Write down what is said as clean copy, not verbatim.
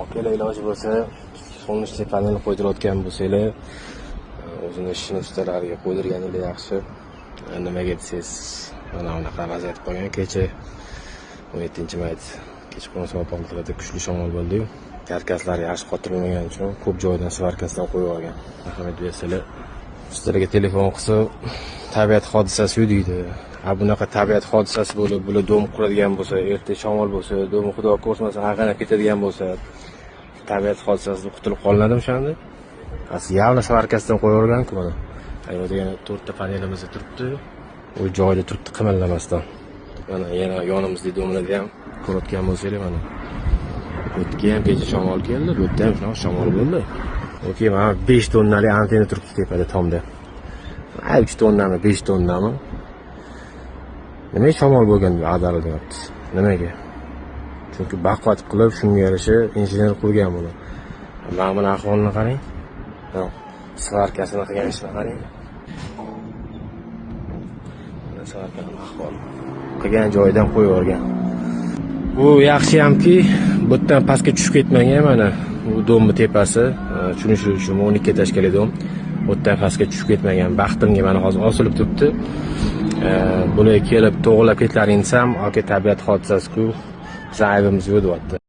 Akalar iloji bo'lsa, solnechniy panel qo'ydirayotgan bo'lsanglar, o'zini ishini ustalariga qo'ydirganingiz yaxshi. Nimaga desangiz, mana bunaqa vaziyat qolgan. Kecha 17-mayt kechqurun soat 6da kuchli shamol bo'ldi-yu. Karkaslar yaxshi qotirilmagan uchun ko'p joydan svarkasidan qo'yib olgan. Rahmat bersalar, ustalarga telefon qilsa, tabiat hodisasi deydi. Bunaqa tabiat hodisasi bo'lib, bular dom quradigan bo'lsa, erta shamol bo'lsa, dom xudo ko'rmasa ag'anab ketadigan bo'lsa, tabiat hodisasidan qutulib qolinadimi o'shanda? Yavna svarkasidan qo'yib olgan-ku mana. Ayolda yana 4 ta panelimiz turibdi. U joyida turibdi qimirlamasdan. Mana yana yonimizda domlarda ham ko'rayotgan bo'lsanglar mana. O'tga ham kecha shamol keldi, bu yerda ham shunaqa shamol bo'ldi. Okey, mana 5 tonnali antena turibdi tepada tomda. 3 tonnami, 5 tonnami? Nima shamol bo'lgan ag'darilib deyapsiz? Nimaga? Chunki baquvvat qilib shunga yarasha injener qurgan buni. Mana buni ahvolini qarang. Svarkasini qilgan ishini qarang. Mana svarkani ahvoli. Qilgan joyidan qo'yib yuborgan. Bu yaxshi hamki, bu yerdan pastga tushib ketmagan mana. Bu domni tepasi, tushunish uchun 12 tashkali dom. Bu yerdan pastga tushib ketmagan. Baxtimga mana hozir osilib turibdi. Buni kelib to'g'rilab ketlaring desam, yoki tabiat hodisasi-ku, biz aybimiz yo'q deyapti.